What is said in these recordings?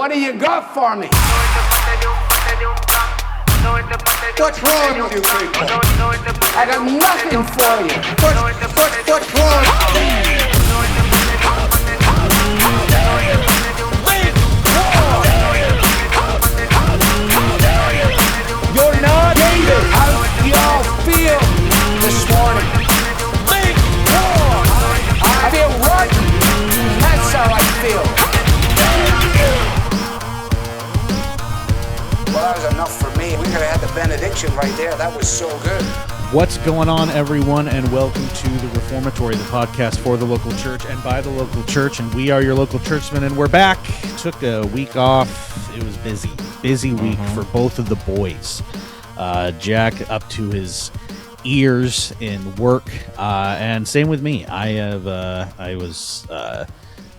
What do you got for me? What's wrong with you people? I got nothing for you. What's wrong? You're not David. How do y'all feel this morning? I feel rotten. That's how I feel. Well, that was enough for me. We could have had the benediction right there. That was so good. What's going on, everyone, and welcome to The Reformatory, the podcast for the local church and by the local church, and we are your local churchmen, and we're back. Took a week off. It was busy week for both of the boys. Jack up to his ears in work, and same with me. I was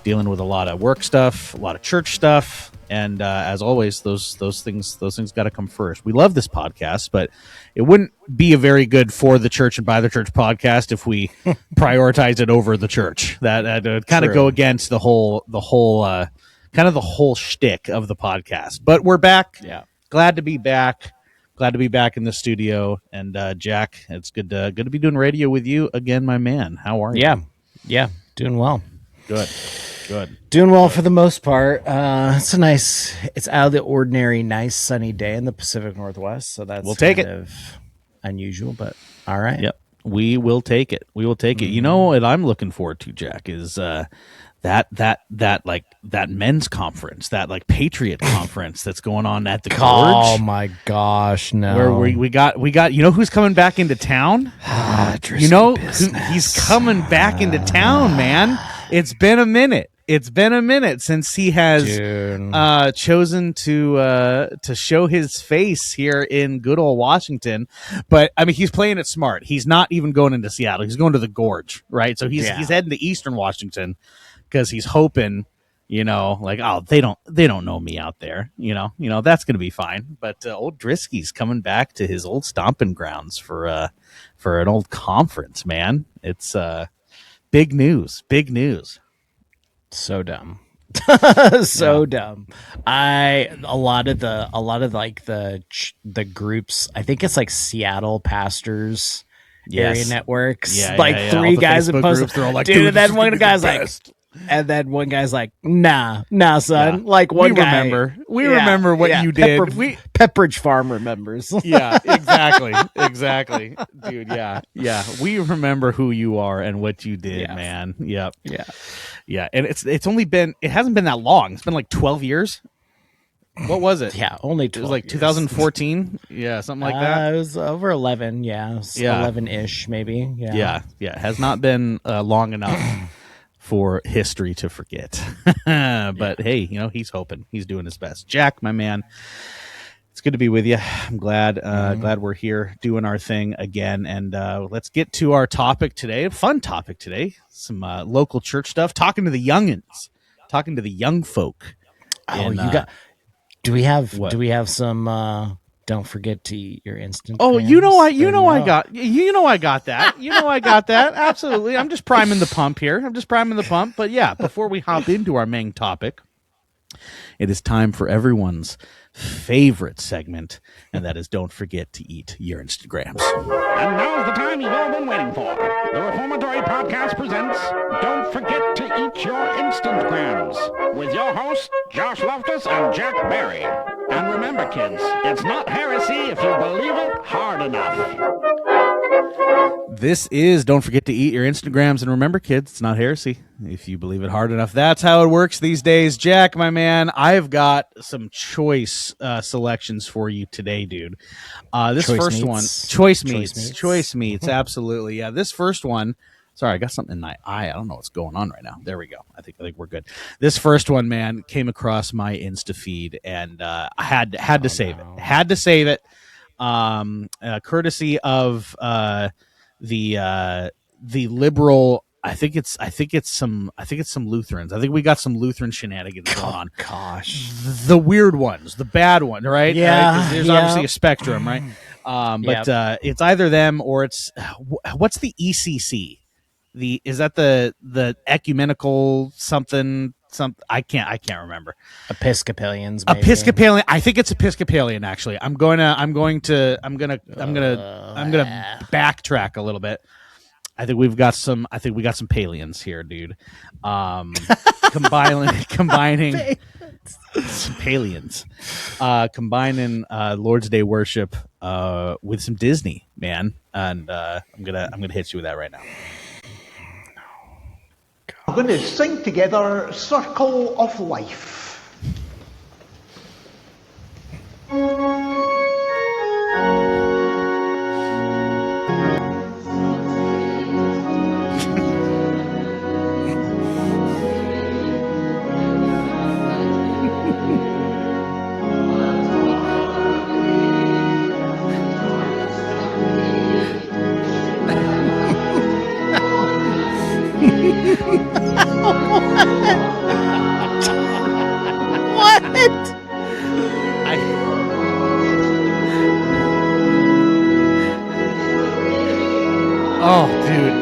dealing with a lot of work stuff, a lot of church stuff. And as always, those things got to come first. We love this podcast, but it wouldn't be a very good for the church and by the church podcast if we prioritize it over the church. That would kind of go against the whole shtick of the podcast. But we're back. Yeah, glad to be back. Glad to be back in the studio. And Jack, it's good to be doing radio with you again, my man. How are you? Yeah, doing well. Good. Doing well for the most part. It's out of the ordinary, nice sunny day in the Pacific Northwest. So that's kind of unusual, but all right. Yep. We will take it. You know what I'm looking forward to, Jack, is that men's conference, that like Patriot conference that's going on at the Gorge. Oh my gosh, no. Where we got you know who's coming back into town? You know he's coming back into town, man. It's been a minute since he has chosen to show his face here in good old Washington. But I mean, he's playing it smart. He's not even going into Seattle. He's going to the Gorge, right? So he's heading to Eastern Washington because he's hoping, you know, like, oh, they don't know me out there, you know that's gonna be fine. But old Drisky's coming back to his old stomping grounds for an old conference, man. It's big news. So dumb. Dumb. A lot of like the groups, I think it's like Seattle pastors area networks. Three guys that post, like, dude, and then one guy's like, and then one guy's like, nah, son. Yeah. Like one guy. We remember what you did. Pepperidge Farm remembers. Yeah, exactly. Dude, yeah. We remember who you are and what you did, man. Yep. Yeah. And it hasn't been that long. It's been like 12 years. What was it? Yeah, only 12 It was like years. 2014. Yeah, something like that. It was over 11. Yeah, 11-ish maybe. Yeah. It has not been long enough for history to forget. But hey, he's hoping. He's doing his best. Jack, my man, it's good to be with you. I'm glad we're here doing our thing again. And let's get to our topic today. A fun topic today. Some local church stuff. Talking to the youngins. Talking to the young folk. Do we have some don't forget to eat your instant Oh, grams? I got that. Absolutely. I'm just priming the pump here. But yeah, before we hop into our main topic, it is time for everyone's favorite segment, and that is don't forget to eat your Instagrams. And now's the time you've all been waiting for. The Reformatory Podcast presents Don't Forget to Eat Your Instagrams with your hosts, Josh Loftus and Jack Barry. And remember, kids, it's not heresy if you believe it hard enough. This is Don't Forget to Eat Your Instagrams, and remember, kids, it's not heresy if you believe it hard enough. That's how it works these days. Jack, my man, I've got some choice selections for you today, dude. This choice first meats. one, choice meats, absolutely. Yeah, this first one. Sorry, I got something in my eye. I don't know what's going on right now. There we go. I think we're good. This first one, man, came across my Insta feed, and I had to save it. Had to save it. Courtesy of the liberal. I think it's some Lutherans. I think we got some Lutheran shenanigans going on. Gosh, the weird ones, the bad one, right? Yeah, right? There's obviously a spectrum, right? But it's either them or it's what's the ECC? Is that the ecumenical something I can't remember. Episcopalians, maybe. Episcopalian. I think it's Episcopalian. Actually, I'm gonna backtrack a little bit. I think we got some Palians here, dude. Combining some Palians, combining Lord's Day worship with some Disney, man. And I'm gonna hit you with that right now. We're going to sing together Circle of Life. Oh, dude.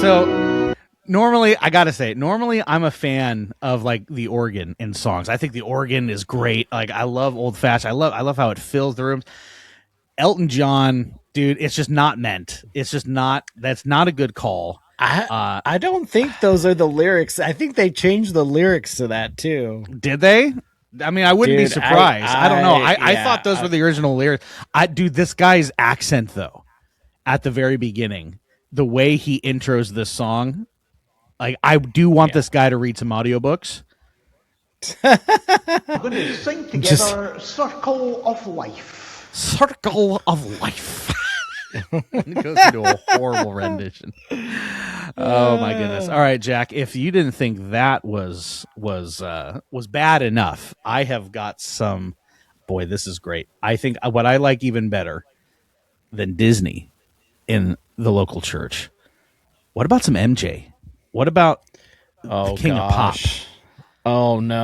So normally I'm a fan of like the organ in songs. I think the organ is great. Like I love old fashioned. I love how it fills the rooms. Elton John, dude, it's just not meant. That's not a good call. I don't think those are the lyrics. I think they changed the lyrics to that too. Did they? I mean, I wouldn't be surprised. I don't know. I thought those were the original lyrics. Dude, this guy's accent though, at the very beginning, the way he intros this song, like I do want this guy to read some audiobooks. We're going to sing together Circle of Life. Circle of Life. It goes into a horrible rendition. Oh my goodness! All right, Jack. If you didn't think that was bad enough, I have got some. Boy, this is great. I think what I like even better than Disney in the local church. What about some MJ? What about the King of Pop? Oh no!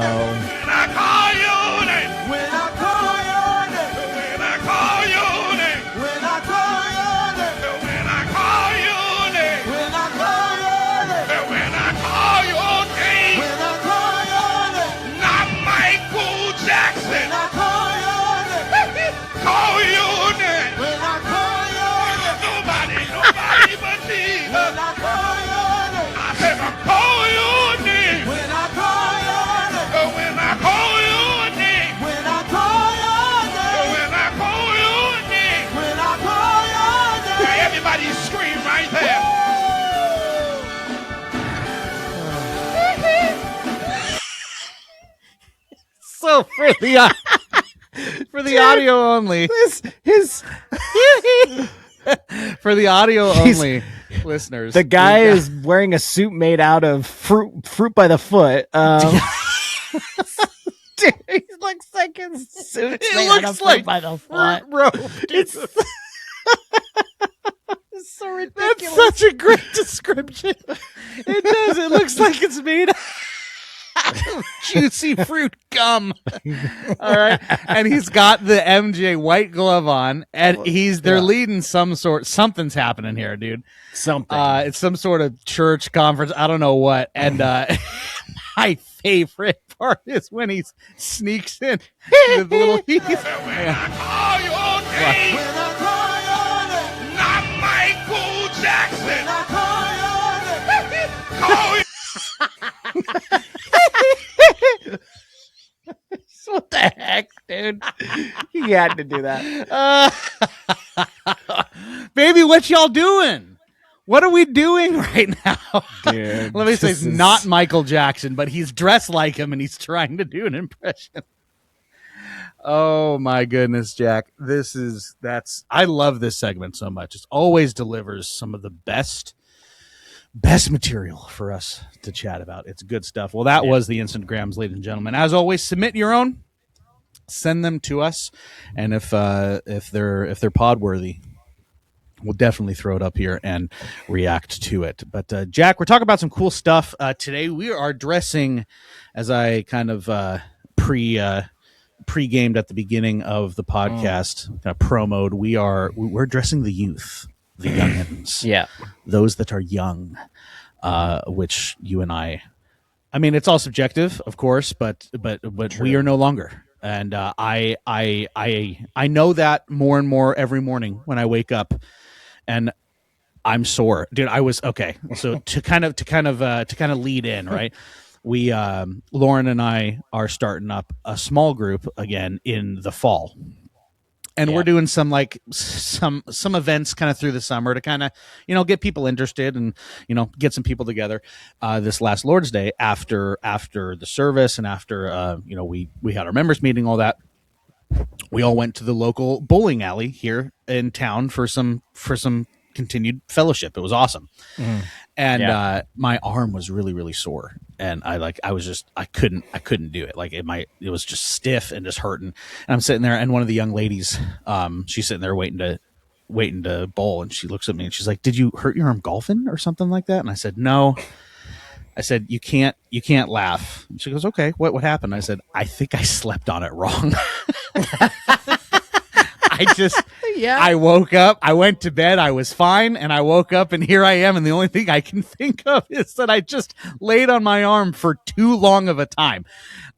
So for the audio only, for the audio only listeners, the guy is wearing a suit made out of fruit by the foot. Dude, he looks like his suit. It looks like by the foot, bro. It's so ridiculous. That's such a great description. It does. It looks like it's made out of juicy fruit gum. All right, and he's got the MJ white glove on, and they're leading something's happening here, dude. Something. It's some sort of church conference. I don't know what. And my favorite part is when he sneaks in with the little he's. When I call your name, when I call your name, not Michael Jackson. When I call your name, What the heck, dude? He had to do that. Baby, what y'all doing? What are we doing right now? Dude, let me say, it's not Michael Jackson, but he's dressed like him and he's trying to do an impression. Oh my goodness, Jack. I love this segment so much. It always delivers some of the best material for us to chat about. It's good stuff. Well, that was the Instant Grams, ladies and gentlemen. As always, submit your own, send them to us, and if they're pod worthy, we'll definitely throw it up here and react to it. But Jack, we're talking about some cool stuff today. We are addressing, as I kind of pre-gamed at the beginning of the podcast, kind of promoed. We're addressing the youth. The youngins, yeah, those that are young, which you and I I mean, it's all subjective, of course, but we are no longer. And I know that more and more every morning when I wake up, and I'm sore, dude. I was okay. So to kind of lead in, right? We Lauren and I are starting up a small group again in the fall, and we're doing some events kind of through the summer to kind of get people interested and get some people together. This last Lord's Day, after the service and after we had our members meeting, all that, we all went to the local bowling alley here in town for some continued fellowship. It was awesome. And my arm was really, really sore, and I couldn't do it. Like it was just stiff and just hurting. And I'm sitting there, and one of the young ladies, she's sitting there waiting to bowl, and she looks at me and she's like, "Did you hurt your arm golfing or something like that?" And I said, "No." I said, you can't laugh. And she goes, "Okay, what happened?" I said, "I think I slept on it wrong." I woke up, I went to bed, I was fine, and I woke up, and here I am, and the only thing I can think of is that I just laid on my arm for too long of a time.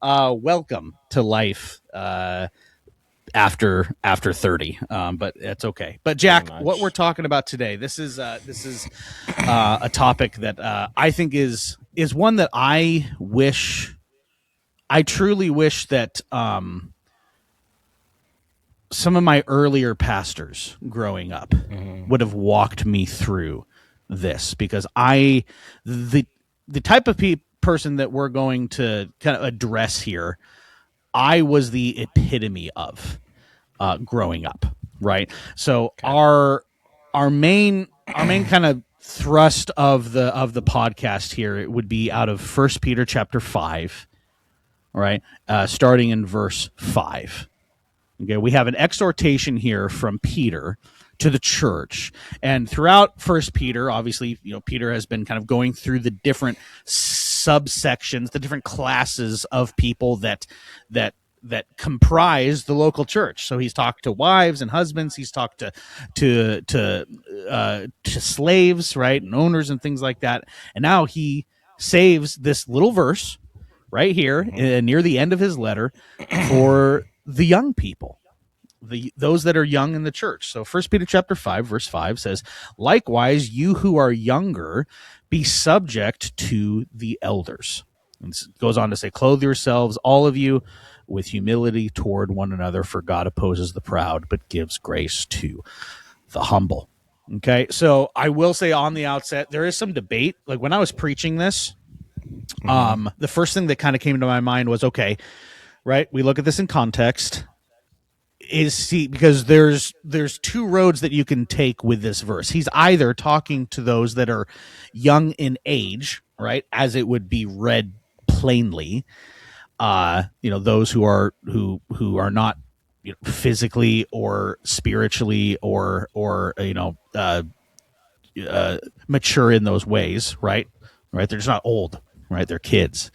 Welcome to life after 30, but it's okay. But Jack, what we're talking about today, this is a topic that I think is one that I truly wish that some of my earlier pastors growing up would have walked me through this, because the type of person that we're going to kind of address here, I was the epitome of growing up, right? So our main kind of thrust of the podcast here, it would be out of 1 Peter chapter 5, right? Starting in verse 5. Okay, we have an exhortation here from Peter to the church, and throughout First Peter, obviously, Peter has been kind of going through the different subsections, the different classes of people that comprise the local church. So he's talked to wives and husbands. He's talked to slaves, right, and owners and things like that. And now he saves this little verse right here near the end of his letter for the young people, those that are young in the church. So 1 Peter chapter 5, verse 5 says, "Likewise, you who are younger, be subject to the elders." And it goes on to say, "Clothe yourselves, all of you, with humility toward one another, for God opposes the proud, but gives grace to the humble." Okay, so I will say on the outset, there is some debate. Like when I was preaching this, the first thing that kind of came to my mind was, okay, right, we look at this in context. Because there's two roads that you can take with this verse. He's either talking to those that are young in age, right, as it would be read plainly, those who are not physically or spiritually or mature in those ways, right? They're just not old, right? They're kids.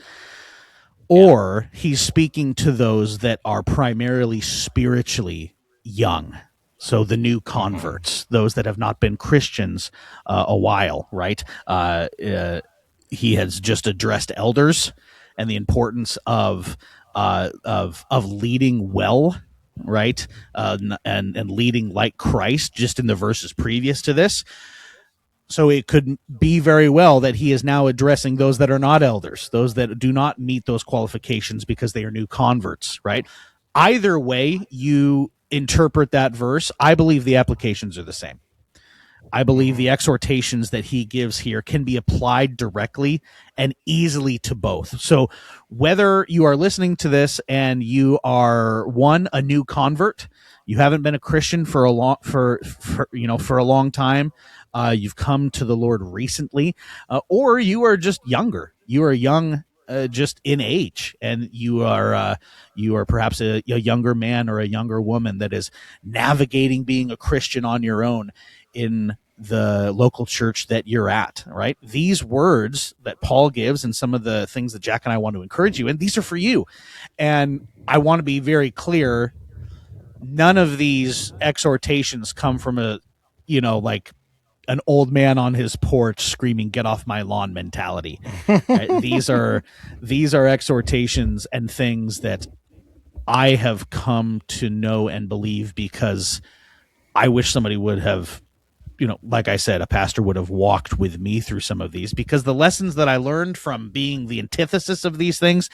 Or he's speaking to those that are primarily spiritually young. So the new converts, those that have not been Christians a while, right? He has just addressed elders and the importance of leading well, right? And leading like Christ, just in the verses previous to this. So it could be very well that he is now addressing those that are not elders, those that do not meet those qualifications because they are new converts, right? Either way you interpret that verse, I believe the applications are the same. I believe the exhortations that he gives here can be applied directly and easily to both. So whether you are listening to this and you are a new convert, you haven't been a Christian for a long time, you've come to the Lord recently, or you are just younger. You are young, just in age, and you are perhaps a younger man or a younger woman that is navigating being a Christian on your own in the local church that you're at, right? These words that Paul gives and some of the things that Jack and I want to encourage you in, these are for you. And I want to be very clear, none of these exhortations come from a an old man on his porch screaming, "Get off my lawn" mentality. These are exhortations and things that I have come to know and believe because I wish somebody would have, like I said, a pastor would have walked with me through some of these, because the lessons that I learned from being the antithesis of these things,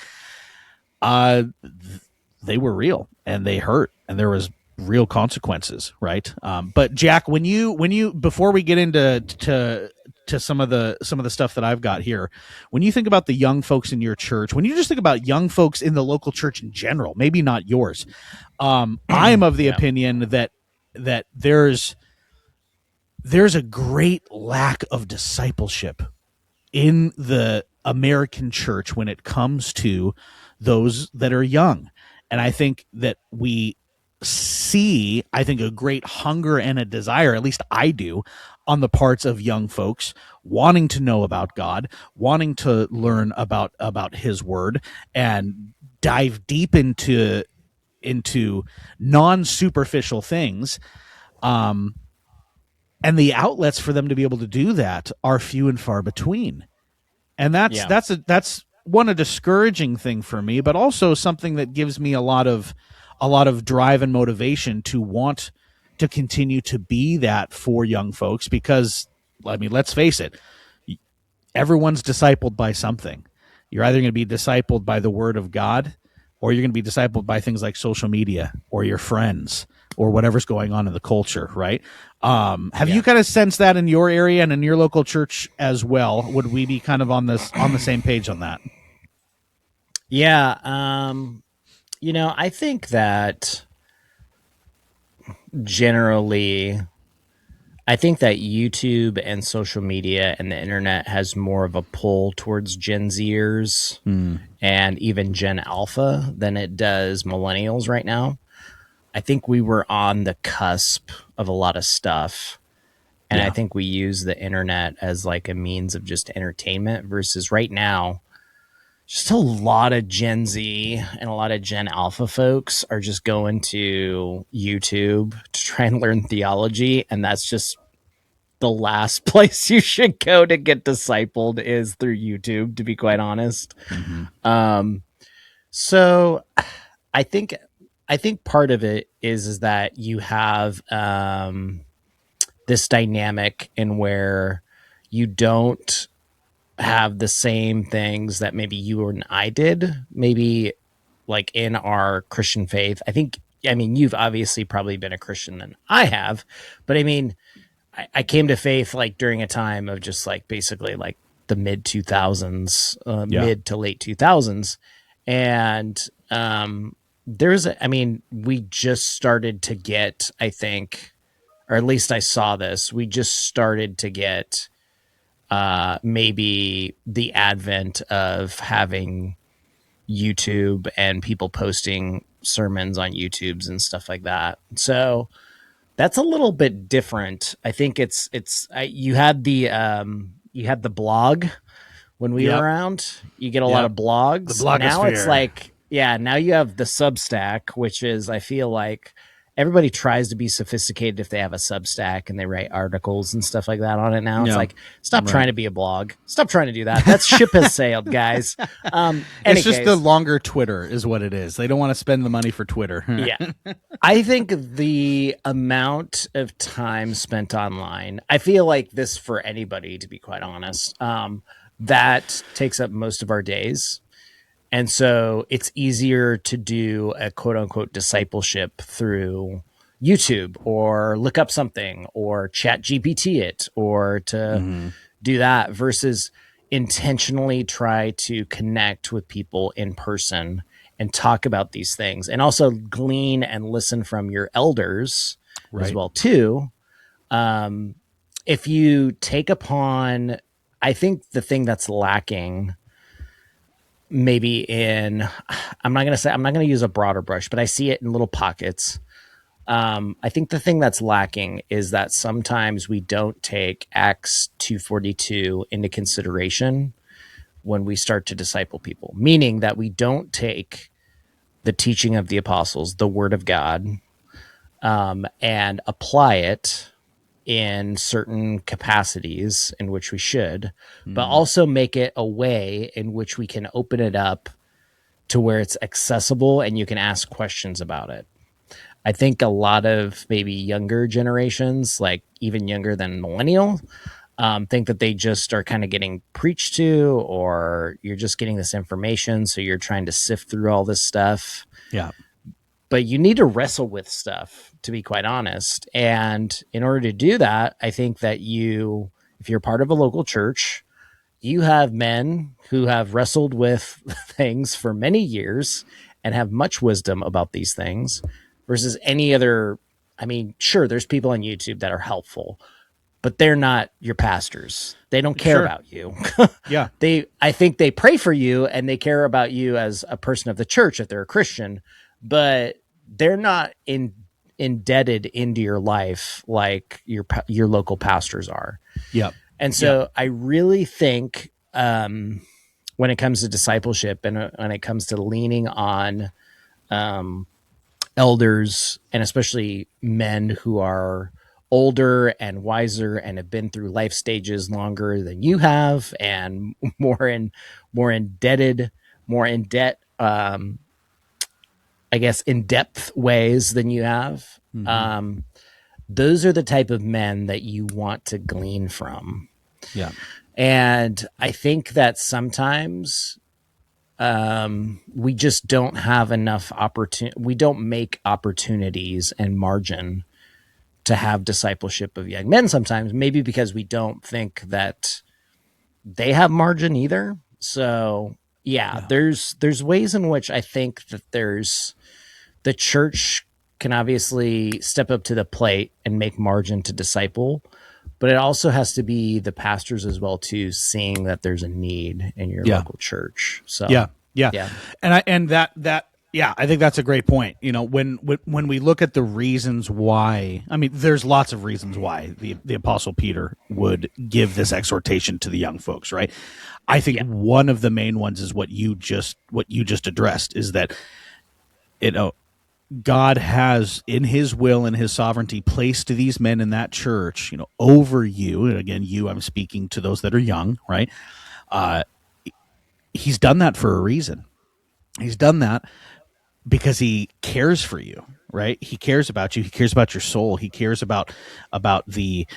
they were real and they hurt, and there was real consequences, right? But Jack, when you before we get into some of the stuff that I've got here, when you think about the young folks in your church, when you just think about young folks in the local church in general, maybe not yours, I am of the opinion that there's a great lack of discipleship in the American church when it comes to those that are young. And I think that we see, a great hunger and a desire, at least I do, on the parts of young folks wanting to know about God, wanting to learn about his word and dive deep into non-superficial things. And the outlets for them to be able to do that are few and far between. And that's a discouraging thing for me, but also something that gives me a lot of drive and motivation to want to continue to be that for young folks, because let's face it, everyone's discipled by something. You're either going to be discipled by the word of God, or you're going to be discipled by things like social media or your friends or whatever's going on in the culture, right? Have you kind of sensed that in your area and in your local church as well? Would we be kind of on the same page on that? Yeah. I think that generally, I think that YouTube and social media and the internet has more of a pull towards Gen Zers and even Gen Alpha than it does millennials right now. I think we were on the cusp of a lot of stuff. And I think we use the internet as like a means of just entertainment, versus right now, just a lot of Gen Z and a lot of Gen Alpha folks are just going to YouTube to try and learn theology. And that's just the last place you should go to get discipled, is through YouTube, to be quite honest. So I think part of it is that you have this dynamic in where you don't have the same things that maybe you and I did, maybe like in our Christian faith. You've obviously probably been a Christian than I have, but I came to faith like during a time of just like basically like the mid 2000s, mid to late 2000s. And we just started to get, I think, or at least I saw this, we just started to get maybe the advent of having YouTube and people posting sermons on YouTubes and stuff like that. So that's a little bit different. I think you had the blog when we were around. You get a lot of blogs. Now it's like, now you have the Substack, which is, I feel like everybody tries to be sophisticated if they have a Substack and they write articles and stuff like that on it now. It's like, stop trying to be a blog. Stop trying to do that. That ship has sailed, guys. It's just the longer Twitter is what it is. They don't want to spend the money for Twitter. I think the amount of time spent online, I feel like this for anybody, to be quite honest, that takes up most of our days. And so it's easier to do a quote unquote discipleship through YouTube, or look up something, or chat GPT it, or to do that, versus intentionally try to connect with people in person and talk about these things, and also glean and listen from your elders as well too. If you take upon, I think the thing that's lacking maybe in, I'm not going to use a broader brush, but I see it in little pockets. I think the thing that's lacking is that sometimes we don't take Acts 2:42 into consideration when we start to disciple people, meaning that we don't take the teaching of the apostles, the word of God, and apply it in certain capacities in which we should, but also make it a way in which we can open it up to where it's accessible and you can ask questions about it. I think a lot of maybe younger generations, like even younger than millennial, think that they just are kind of getting preached to, or you're just getting this information, so you're trying to sift through all this stuff. Yeah. But you need to wrestle with stuff, to be quite honest. And in order to do that, I think that if you're part of a local church, you have men who have wrestled with things for many years and have much wisdom about these things versus any other. I mean, sure, there's people on YouTube that are helpful, but they're not your pastors. They don't care about you. Yeah. I think they pray for you and they care about you as a person of the church if they're a Christian, but they're not indebted into your life like your local pastors are. Yeah. And so I really think when it comes to discipleship and when it comes to leaning on elders, and especially men who are older and wiser and have been through life stages longer than you have and more indebted, more in debt, I guess, in depth ways than you have. Those are the type of men that you want to glean from. Yeah. And I think that sometimes we just don't have enough opportunity. We don't make opportunities and margin to have discipleship of young men sometimes, maybe because we don't think that they have margin either. So there's ways in which I think that the church can obviously step up to the plate and make margin to disciple, but it also has to be the pastors as well too, seeing that there's a need in your local church. So yeah. I think that's a great point. You know, when we look at the reasons why, I mean, there's lots of reasons why the Apostle Peter would give this exhortation to the young folks, right? I think one of the main ones is what you just addressed, is that, you know, God has, in his will and his sovereignty, placed these men in that church, you know, over you. And again, I'm speaking to those that are young, right? He's done that for a reason. He's done that because he cares for you, right? He cares about you. He cares about your soul. He cares about the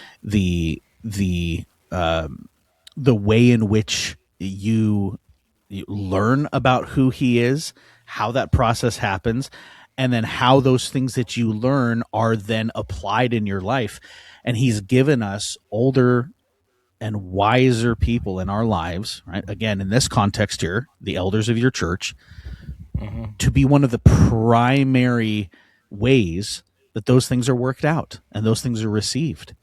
way in which you learn about who he is, how that process happens, and then how those things that you learn are then applied in your life. And he's given us older and wiser people in our lives, right? Again, in this context here, the elders of your church, to be one of the primary ways that those things are worked out and those things are received,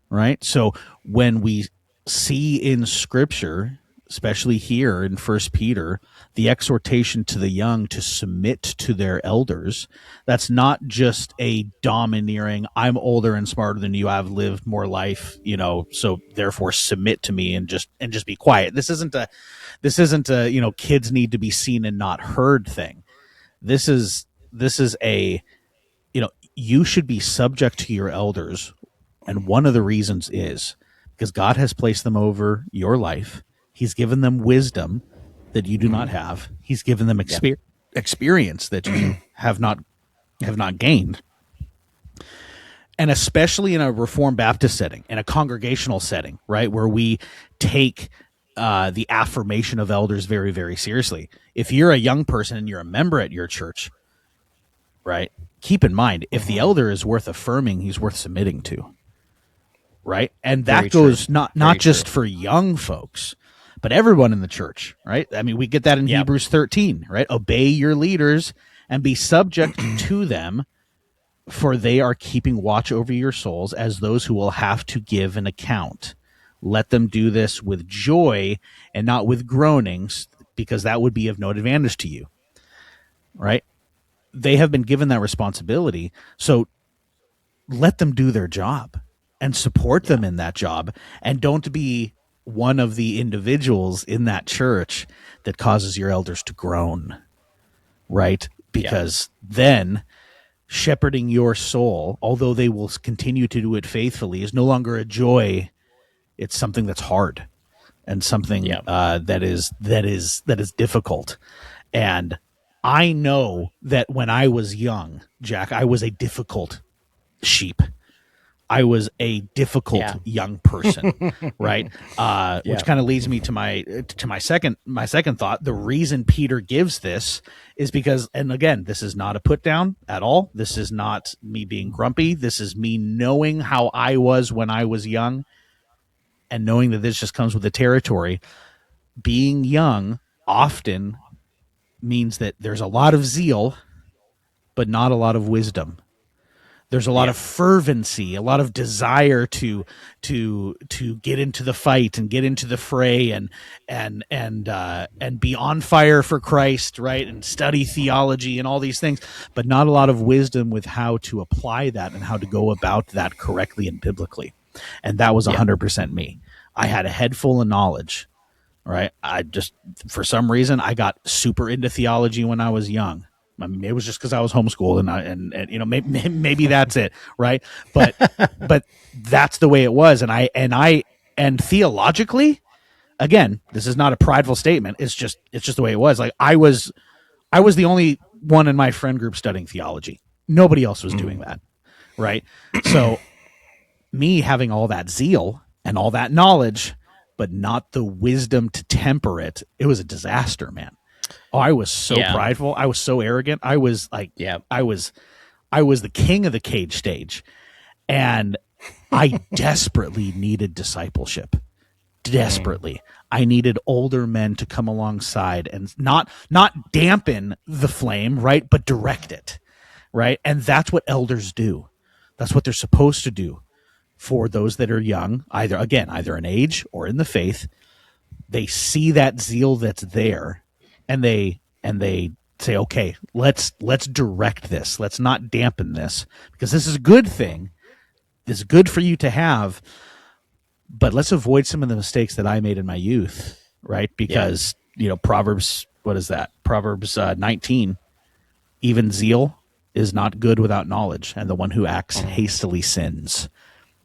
right? So when we see in Scripture, especially here in 1 Peter, the exhortation to the young to submit to their elders, that's not just a domineering, I'm older and smarter than you, I've lived more life, you know, so therefore submit to me and just be quiet. This isn't a, you know, kids need to be seen and not heard thing. This is a, you know, you should be subject to your elders. And one of the reasons is because God has placed them over your life. He's given them wisdom that you do not have. He's given them experience that you have not gained. And especially in a Reformed Baptist setting, in a congregational setting, right, where we take the affirmation of elders very, very seriously. If you're a young person and you're a member at your church, right, keep in mind, if the elder is worth affirming, he's worth submitting to, right? And that goes not just for young folks, but everyone in the church, right? I mean, we get that in Hebrews 13, right? Obey your leaders and be subject to them, for they are keeping watch over your souls as those who will have to give an account. Let them do this with joy and not with groanings, because that would be of no advantage to you, right? They have been given that responsibility, so let them do their job and support them in that job, and don't be one of the individuals in that church that causes your elders to groan, right? Because then shepherding your soul, although they will continue to do it faithfully, is no longer a joy. It's something that's hard and something that is difficult. And I know that when I was young, Jack, I was a difficult sheep. I was a difficult young person, right? Which kind of leads me to my second thought. The reason Peter gives this is because, and again, this is not a put down at all. This is not me being grumpy. This is me knowing how I was when I was young, and knowing that this just comes with the territory. Being young often means that there's a lot of zeal, but not a lot of wisdom. There's a lot of fervency, a lot of desire to get into the fight and get into the fray and be on fire for Christ, right? And study theology and all these things, but not a lot of wisdom with how to apply that and how to go about that correctly and biblically. And that was 100% me. I had a head full of knowledge, right? I just, for some reason, I got super into theology when I was young. I mean, it was just because I was homeschooled, and you know, maybe that's it, right? But that's the way it was, and theologically, again, this is not a prideful statement. It's just the way it was. Like I was the only one in my friend group studying theology. Nobody else was doing that, right? So me having all that zeal and all that knowledge, but not the wisdom to temper it, it was a disaster, man. Oh, I was so prideful. I was so arrogant. I was like, I was the king of the cage stage, and I desperately needed discipleship. Desperately, I needed older men to come alongside and not dampen the flame, right, but direct it, right. And that's what elders do. That's what they're supposed to do for those that are young, either in age or in the faith. They see that zeal that's there. And they say, okay, let's direct this. Let's not dampen this, because this is a good thing. This is good for you to have, but let's avoid some of the mistakes that I made in my youth, right? Because you know, Proverbs, what is that? Proverbs 19. Even zeal is not good without knowledge, and the one who acts hastily sins.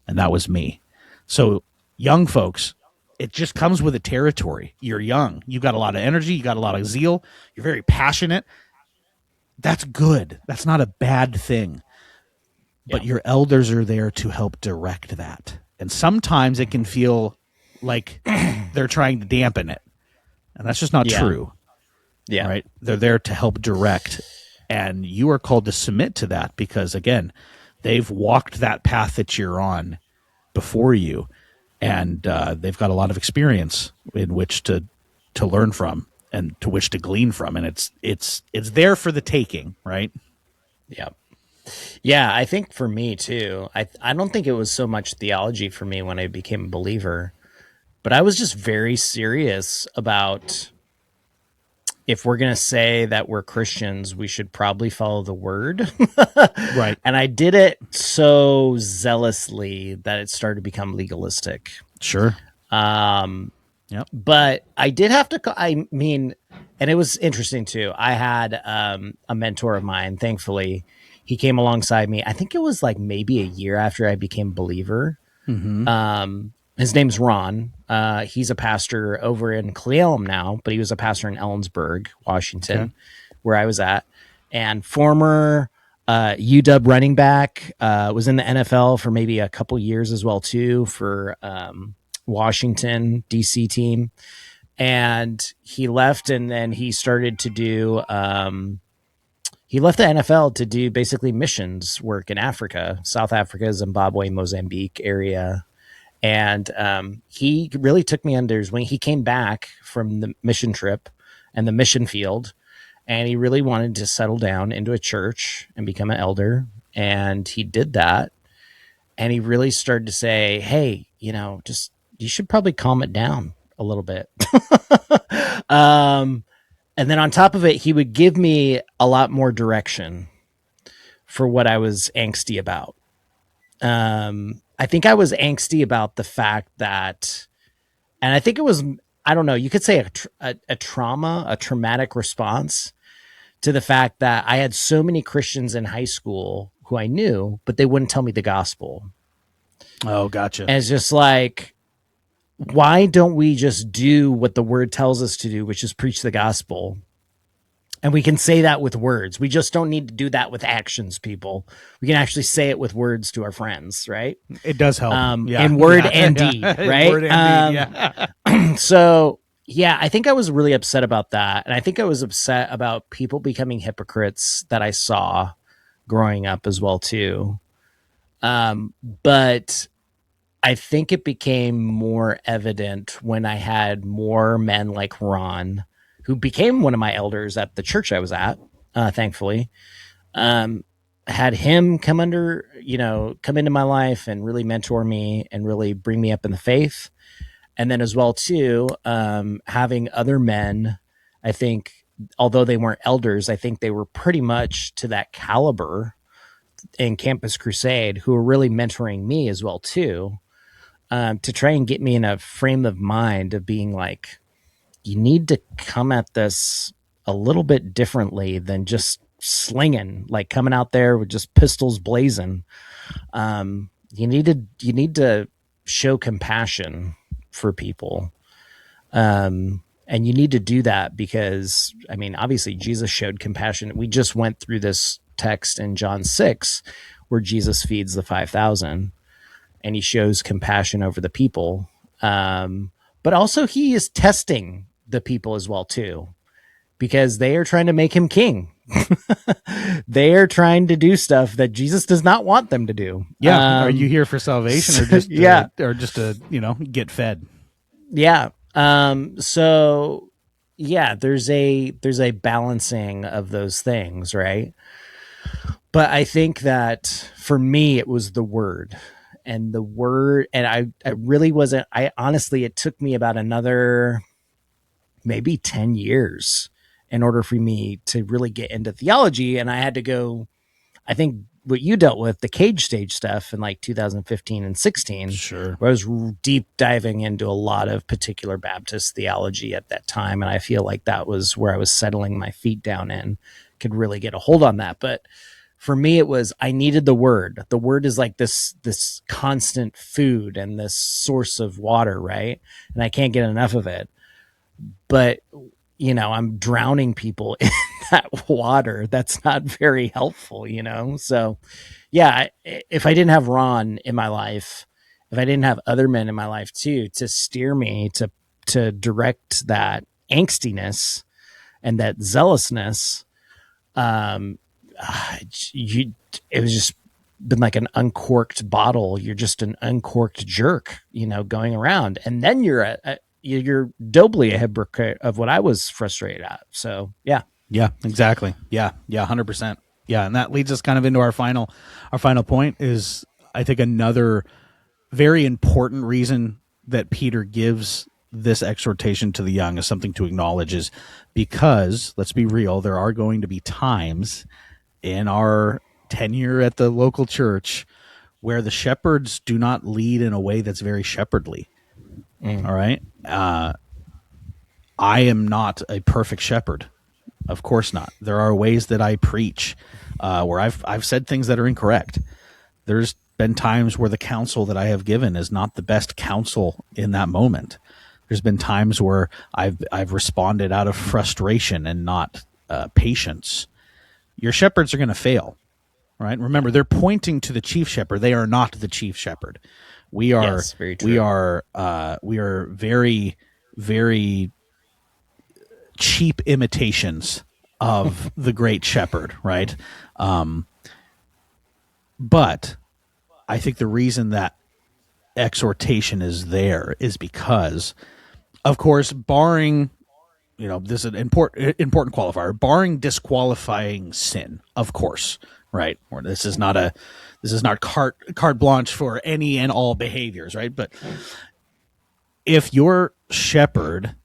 And that was me. So, young folks, it just comes with the territory. You're young. You got a lot of energy. You got a lot of zeal. You're very passionate. That's good. That's not a bad thing. But your elders are there to help direct that. And sometimes it can feel like they're trying to dampen it. And that's just not true. Yeah. Right? They're there to help direct. And you are called to submit to that because, again, they've walked that path that you're on before you. And they've got a lot of experience in which to learn from and to which to glean from, and it's there for the taking, right? Yeah. I think for me too. I don't think it was so much theology for me when I became a believer, but I was just very serious about, if we're going to say that we're Christians, we should probably follow the word. Right. And I did it so zealously that it started to become legalistic. Sure. But I did have to, I mean, and it was interesting too. I had a mentor of mine, thankfully. He came alongside me. I think it was like maybe a year after I became a believer. Mm-hmm. His name's Ron. He's a pastor over in Cle Elum now, but he was a pastor in Ellensburg, Washington, where I was at. And former UW running back, was in the NFL for maybe a couple years as well, too, for Washington, D.C. team. And he left, and then he started to do... he left the NFL to do basically missions work in Africa, South Africa, Zimbabwe, Mozambique area. And he really took me under his wing. He came back from the mission trip and the mission field, and he really wanted to settle down into a church and become an elder. And he did that. And he really started to say, hey, you know, just, you should probably calm it down a little bit. And then on top of it, he would give me a lot more direction for what I was angsty about. I think I was angsty about the fact that, and I think it was, I don't know, you could say a traumatic response to the fact that I had so many Christians in high school who I knew, but they wouldn't tell me the gospel. Oh, gotcha. And it's just like, why don't we just do what the word tells us to do, which is preach the gospel? And we can say that with words. We just don't need to do that with actions, people. We can actually say it with words to our friends, right? It does help. In word and deed, right? In word and deed, So, yeah, I think I was really upset about that. And I think I was upset about people becoming hypocrites that I saw growing up as well, too. But I think it became more evident when I had more men like Ron, who became one of my elders at the church I was at, thankfully, had him come into my life and really mentor me and really bring me up in the faith. And then as well, too, having other men, I think, although they weren't elders, I think they were pretty much to that caliber in Campus Crusade who were really mentoring me as well, too, to try and get me in a frame of mind of being like, you need to come at this a little bit differently than just slinging, like coming out there with just pistols blazing. You need to show compassion for people. And you need to do that because, I mean, obviously Jesus showed compassion. We just went through this text in John 6 where Jesus feeds the 5,000 and he shows compassion over the people. But also he is testing the people as well, too, because they are trying to make him king. They are trying to do stuff that Jesus does not want them to do. Yeah. Are you here for salvation or just to get fed? Yeah. So yeah, there's a balancing of those things, right? But I think that for me, it was the word. And the word, and I really wasn't, honestly, it took me about another maybe 10 years in order for me to really get into theology. And I had to go, I think what you dealt with, the cage stage stuff in like 2015 and 16, sure, where I was deep diving into a lot of particular Baptist theology at that time. And I feel like that was where I was settling my feet down in, could really get a hold on that. But for me, it was, I needed the word. The word is like this constant food and this source of water, right? And I can't get enough of it. But, I'm drowning people in that water. That's not very helpful, So, yeah, if I didn't have Ron in my life, if I didn't have other men in my life too, to steer me, to direct that angstiness and that zealousness, it was just been like an uncorked bottle. You're just an uncorked jerk, going around, and then you're doubly a hypocrite of what I was frustrated at. So yeah, exactly. Yeah, 100%. Yeah, and that leads us kind of into our final point is, I think, another very important reason that Peter gives this exhortation to the young is something to acknowledge, is because, let's be real, there are going to be times in our tenure at the local church where the shepherds do not lead in a way that's very shepherdly. All right. I am not a perfect shepherd. Of course not. There are ways that I preach where I've said things that are incorrect. There's been times where the counsel that I have given is not the best counsel in that moment. There's been times where I've responded out of frustration and not patience. Your shepherds are going to fail, right? Remember, they're pointing to the chief shepherd. They are not the chief shepherd. We are, yes, very true. we are very, very cheap imitations of the great shepherd, right? But I think the reason that exhortation is there is because, of course, barring, this is an important qualifier, barring disqualifying sin, of course, right? Or this is not carte blanche for any and all behaviors, right? But if your shepherd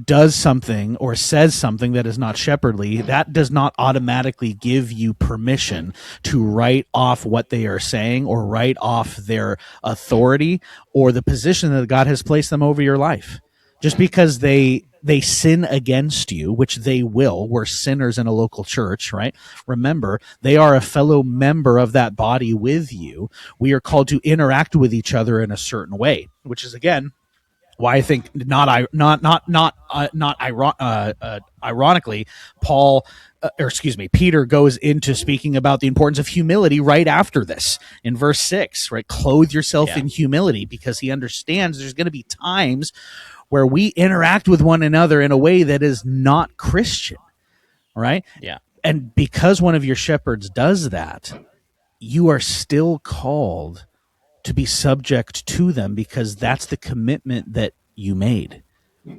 does something or says something that is not shepherdly, that does not automatically give you permission to write off what they are saying or write off their authority or the position that God has placed them over your life. Just because they sin against you, which they will, we're sinners in a local church, right? Remember, they are a fellow member of that body with you. We are called to interact with each other in a certain way, which is, again, why I think ironically, Peter goes into speaking about the importance of humility right after this in verse 6, right? Clothe yourself in humility, because he understands there's going to be times where we interact with one another in a way that is not Christian, right? Yeah. And because one of your shepherds does that, you are still called to be subject to them, because that's the commitment that you made.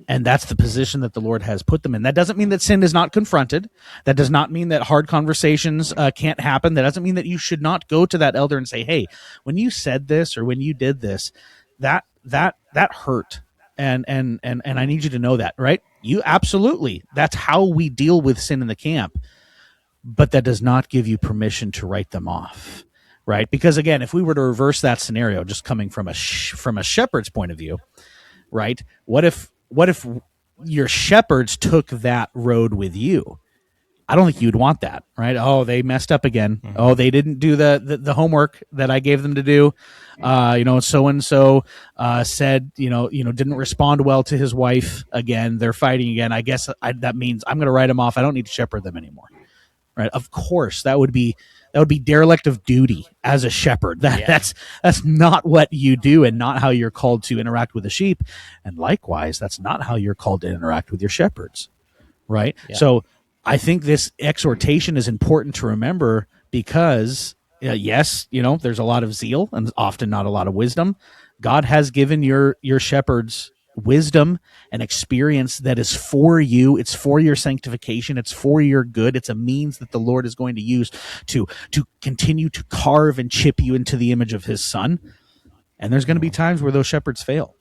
And that's the position that the Lord has put them in. That doesn't mean that sin is not confronted. That does not mean that hard conversations can't happen. That doesn't mean that you should not go to that elder and say, hey, when you said this or when you did this, that hurt. And I need you to know that, right? You absolutely. That's how we deal with sin in the camp. But that does not give you permission to write them off, right? Because again, if we were to reverse that scenario, just coming from a shepherd's point of view, right? What if your shepherds took that road with you? I don't think you'd want that, right? Oh, they messed up again. Mm-hmm. Oh, they didn't do the homework that I gave them to do. So and so said, didn't respond well to his wife again. They're fighting again. I guess that means I'm going to write them off. I don't need to shepherd them anymore, right? Of course, that would be derelict of duty as a shepherd. That's not what you do, and not how you're called to interact with the sheep. And likewise, that's not how you're called to interact with your shepherds, right? Yeah. So I think this exhortation is important to remember, because yes, there's a lot of zeal and often not a lot of wisdom. God has given your shepherds wisdom and experience that is for you. It's for your sanctification. It's for your good. It's a means that the Lord is going to use to continue to carve and chip you into the image of his Son. And there's going to be times where those shepherds fail,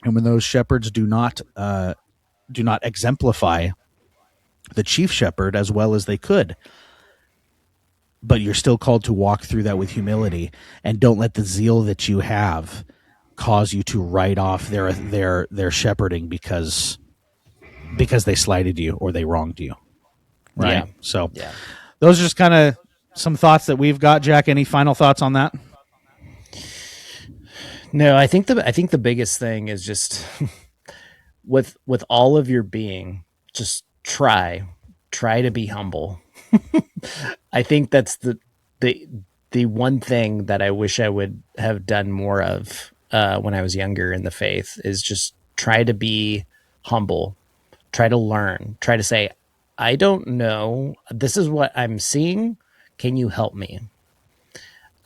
and when those shepherds do not exemplify the chief shepherd as well as they could. But you're still called to walk through that with humility, and don't let the zeal that you have cause you to write off their shepherding because they slighted you or they wronged you, right? Yeah. So those are just kind of some thoughts that we've got. Jack, any final thoughts on that? No, I think the biggest thing is just with all of your being, just try to be humble. I think that's the one thing that I wish I would have done more of when I was younger in the faith, is just try to be humble, try to learn, try to say, I don't know, this is what I'm seeing, can you help me?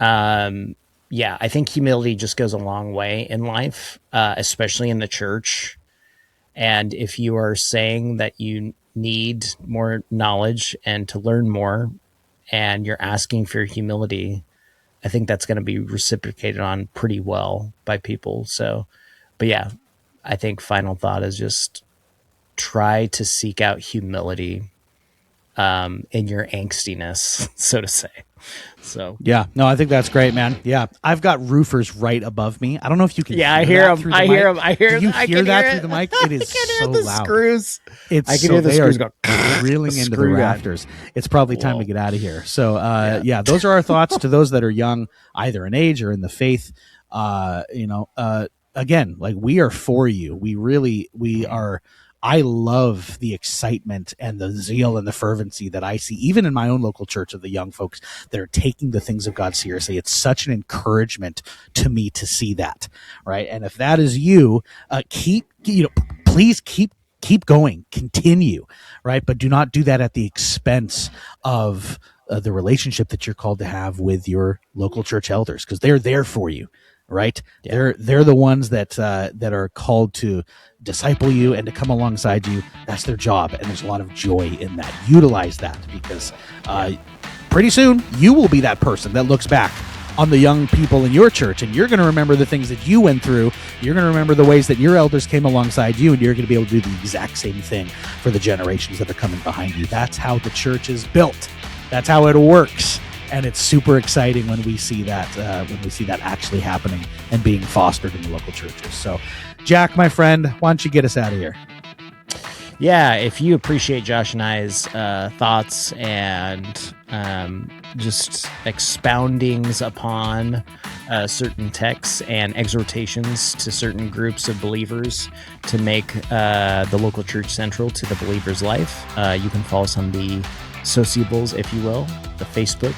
I think humility just goes a long way in life, especially in the church. And if you are saying that you need more knowledge and to learn more, and you're asking for humility, I think that's going to be reciprocated on pretty well by people. So, but yeah, I think final thought is just try to seek out humility in your angstiness, so to say. So yeah, no, I think that's great, man. Yeah, I've got roofers right above me. I don't know if you can. Yeah, I hear them. I hear them. Do you hear that through the mic? It is so loud. Screws. I can hear the screws go drilling into the rafters. It's probably time to get out of here. So yeah, those are our thoughts to those that are young, either in age or in the faith. Again, like, we are for you. We are. I love the excitement and the zeal and the fervency that I see, even in my own local church, of the young folks that are taking the things of God seriously. It's such an encouragement to me to see that, right? And if that is you, please keep going, continue, right? But do not do that at the expense of the relationship that you're called to have with your local church elders, because they're there for you. Right? Yeah. They're the ones that are called to disciple you and to come alongside you. That's their job, and there's a lot of joy in that. Utilize that, because pretty soon you will be that person that looks back on the young people in your church, and you're going to remember the things that you went through. You're going to remember the ways that your elders came alongside you, and you're going to be able to do the exact same thing for the generations that are coming behind you. That's how the church is built. That's how it works. And it's super exciting when we see that actually happening and being fostered in the local churches. So, Jack, my friend, why don't you get us out of here? Yeah, if you appreciate Josh and I's thoughts and just expoundings upon certain texts and exhortations to certain groups of believers to make the local church central to the believer's life, you can follow us on the sociables, if you will, the Facebook,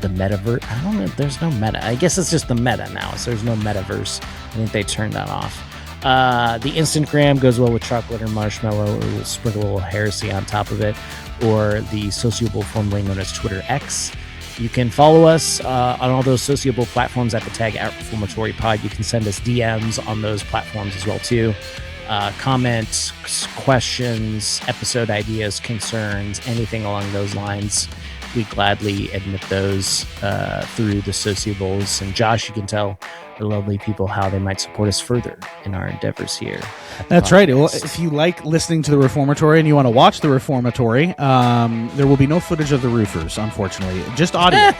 the metaverse. I don't know. There's no meta. I guess it's just the meta now. So there's no metaverse. I think they turned that off. The Instagram goes well with chocolate or marshmallow, or we'll sprinkle a little heresy on top of it, or the sociable, formerly known as Twitter X. You can follow us on all those sociable platforms at the tag @ReformatoryPod. You can send us DMs on those platforms as well too. Comments, questions, episode ideas, concerns, anything along those lines. We gladly admit those through the sociables. And Josh, you can tell the lovely people how they might support us further in our endeavors here. That's right. Well, if you like listening to the Reformatory and you want to watch the Reformatory, there will be no footage of the roofers, unfortunately, just audio.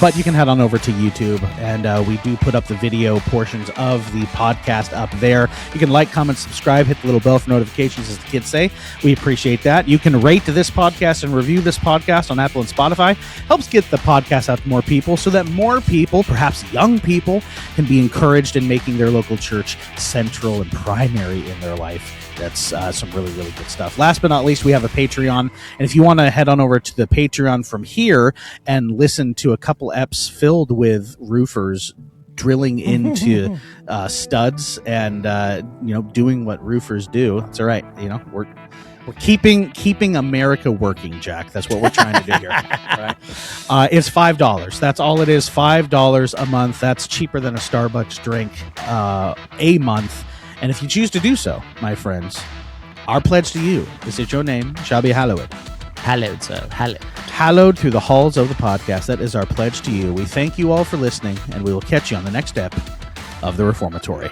But you can head on over to YouTube, and we do put up the video portions of the podcast up there. You can like, comment, subscribe, hit the little bell for notifications, as the kids say. We appreciate that. You can rate this podcast and review this podcast on Apple and Spotify. Helps get the podcast out to more people so that more people, perhaps young people, can be encouraged in making their local church central and primary in their life. That's some really, really good stuff. Last but not least, we have a Patreon. And if you want to head on over to the Patreon from here and listen to a couple eps filled with roofers drilling into studs and doing what roofers do, it's all right. We're keeping America working, Jack. That's what we're trying to do here. Right? It's $5. That's all it is. $5 a month. That's cheaper than a Starbucks drink a month. And if you choose to do so, my friends, our pledge to you is that your name shall be hallowed. Hallowed, sir. Hallowed. Hallowed through the halls of the podcast. That is our pledge to you. We thank you all for listening, and we will catch you on the next step of the Reformatory.